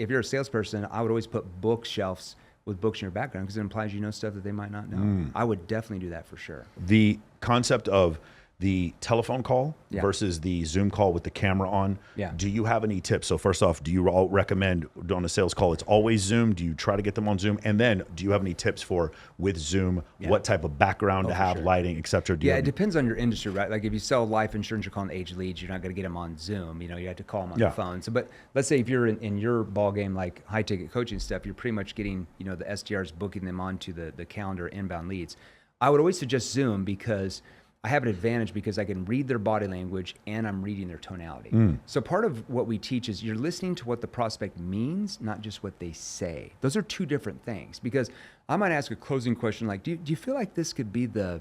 if you're a salesperson, I would always put bookshelves with books in your background because it implies you know stuff that they might not know. I would definitely do that for sure. The concept of the telephone call versus the Zoom call with the camera on. Do you have any tips? So first off, do you all recommend on a sales call, it's always Zoom? Do you try to get them on Zoom? And then do you have any tips for with Zoom, what type of background to have, lighting, et cetera? It depends on your industry, right? Like if you sell life insurance, you're calling age leads, you're not going to get them on Zoom. You know, you have to call them on the phone. So, but let's say if you're in your ball game, like high ticket coaching stuff, you're pretty much getting, you know, the SDRs booking them onto the calendar inbound leads. I would always suggest Zoom because I have an advantage because I can read their body language and I'm reading their tonality. So part of what we teach is you're listening to what the prospect means, not just what they say. Those are two different things, because I might ask a closing question like, do you feel like this could be the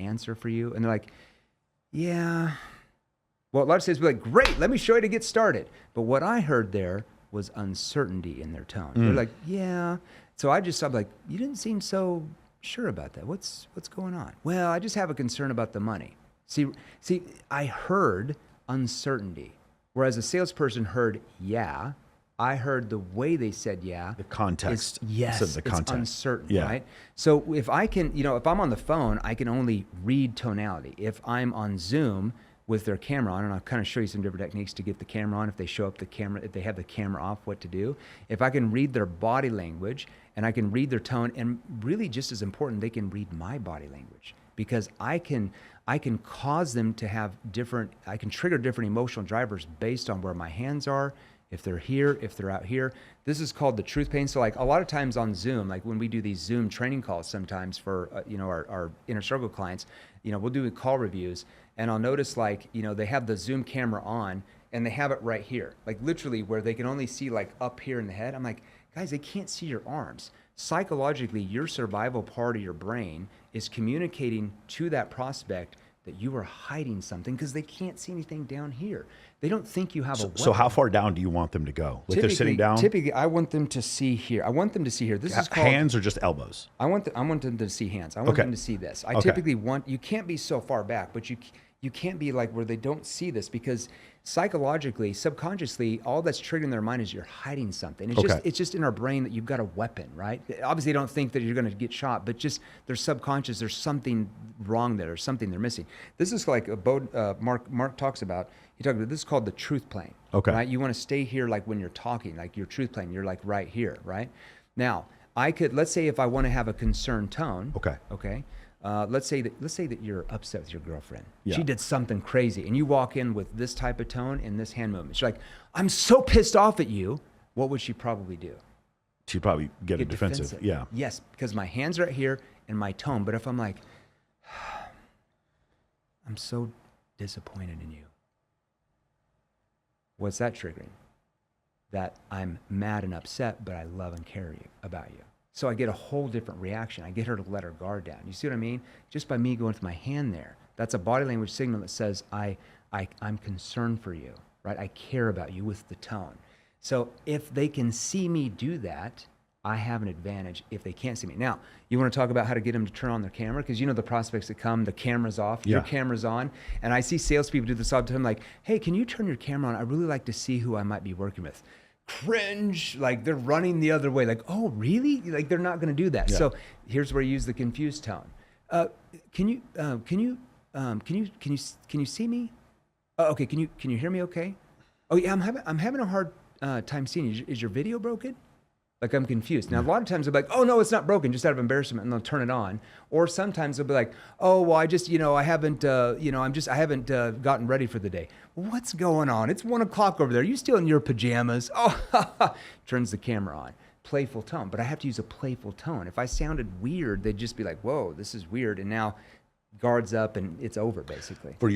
answer for you? And they're like, yeah. Well, a lot of sales will be like, great, let me show you to get started. But what I heard there was uncertainty in their tone. They're like, yeah. So I'm like, you didn't seem so sure about that. What's going on? Well, I just have a concern about the money. See, I heard uncertainty, whereas a salesperson heard yeah. I heard the way they said yeah. The context. It's uncertain, right? So if I can, if I'm on the phone, I can only read tonality. If I'm on Zoom with their camera on, and I'll kind of show you some different techniques to get the camera on, if they show up the camera, if they have the camera off, what to do. If I can read their body language and I can read their tone, and really just as important, they can read my body language, because I can cause them to have I can trigger different emotional drivers based on where my hands are, if they're here, if they're out here. This is called the truth pain. So like a lot of times on Zoom, like when we do these Zoom training calls sometimes for, our inner circle clients, we'll do call reviews, and I'll notice like, they have the Zoom camera on and they have it right here, like literally where they can only see like up here in the head. I'm like, guys, they can't see your arms. Psychologically, your survival part of your brain is communicating to that prospect that you are hiding something because they can't see anything down here. They don't think you have a weapon. So how far down do you want them to go? Like they're sitting down? Typically, I want them to see here. I want them to see here. This is called hands or just elbows? I want them to see hands. I want them to see this. I typically want, you can't be so far back, but you can't be like where they don't see this, because psychologically, subconsciously, all that's triggering their mind is you're hiding something. It's just in our brain that you've got a weapon, right? Obviously, they don't think that you're going to get shot, but just their subconscious, there's something wrong there, or something they're missing. This is like Mark talks about. He talked about this is called the truth plane. Right? You want to stay here, like when you're talking, like your truth plane. You're like right here, right? Now, let's say if I want to have a concerned tone. Okay. Let's say that you're upset with your girlfriend. She did something crazy, and you walk in with this type of tone and this hand movement. She's like, I'm so pissed off at you. What would she probably do? She'd probably get defensive. Yeah. Yes, because my hands are right here and my tone. But if I'm like, I'm so disappointed in you. What's that triggering? That I'm mad and upset, but I love and care about you. So I get a whole different reaction. I get her to let her guard down. You see what I mean? Just by me going with my hand there, that's a body language signal that says I'm concerned for you, right? I care about you with the tone. So if they can see me do that, I have an advantage if they can't see me. Now, you want to talk about how to get them to turn on their camera? Because the prospects that come, the camera's off, your camera's on. And I see salespeople do this all the time, like, hey, can you turn your camera on? I really like to see who I might be working with. Cringe, like they're running the other way, like, oh really? Like they're not going to do that. So here's where you use the confused tone. Can you see me? Okay, can you hear me okay? Oh yeah, I'm having a hard time seeing you. Is your video broken? Like I'm confused. Now a lot of times they'll be like, oh no, it's not broken, just out of embarrassment, and they'll turn it on. Or sometimes they'll be like, oh well, I just I haven't gotten ready for the day. Well, what's going on? It's 1 o'clock over there. Are you still in your pajamas? Oh, turns the camera on. Playful tone, but I have to use a playful tone. If I sounded weird, they'd just be like, whoa, this is weird, and now guards up and it's over basically. For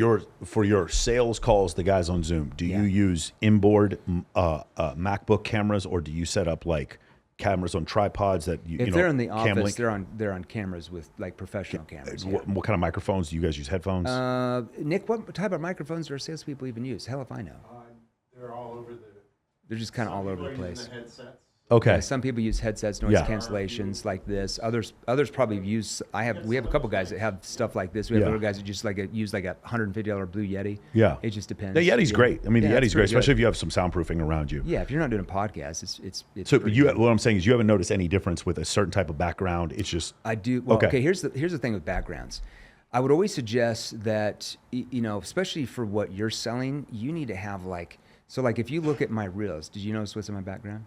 your sales calls, the guys on Zoom, do you use inboard MacBook cameras, or do you set up like cameras on tripods that if they're in the office, they're on cameras with like professional cameras. What kind of microphones do you guys use? Headphones? Nick, what type of microphones do our salespeople even use? Hell if I know. They're all over They're just kind of all over the place. The headsets. Okay. Some people use headsets, noise cancellations like this. Others probably use. We have a couple guys that have stuff like this. We have other guys that just use like a $150 Blue Yeti. Yeah. It just depends. The Yeti's great. I mean, the Yeti's great, especially good. if you have some soundproofing around you. Yeah, if you're not doing a podcast, it's So good. what I'm saying is you haven't noticed any difference with a certain type of background. It's just I do. Well, okay. Here's the thing with backgrounds. I would always suggest that, especially for what you're selling, you need to have like if you look at my reels, did you notice what's in my background?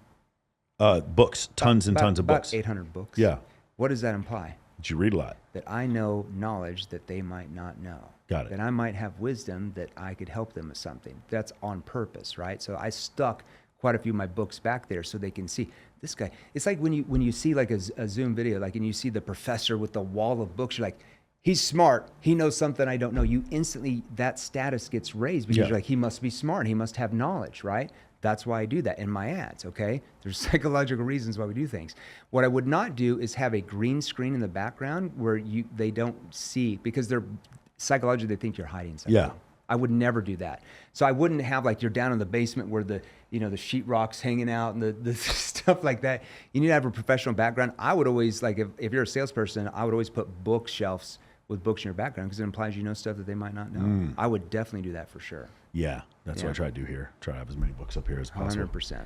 Books, tons and tons of books. About 800 books. Yeah. What does that imply? Did you read a lot? That I know knowledge that they might not know. Got it. That I might have wisdom that I could help them with something. That's on purpose, right? So I stuck quite a few of my books back there so they can see this guy. It's like when you see like a Zoom video, like, and you see the professor with the wall of books, you're like, he's smart. He knows something I don't know. You instantly, that status gets raised because you're like, he must be smart. He must have knowledge, right? That's why I do that in my ads, okay? There's psychological reasons why we do things. What I would not do is have a green screen in the background where they don't see, because they're psychologically, they think you're hiding something. Yeah. I would never do that. So I wouldn't have like you're down in the basement where the sheetrock's hanging out and the stuff like that. You need to have a professional background. I would always, like, if you're a salesperson, I would always put bookshelves with books in your background because it implies you know stuff that they might not know. I would definitely do that for sure. Yeah, that's what I try to do here. Try to have as many books up here as possible. 100%. Yeah.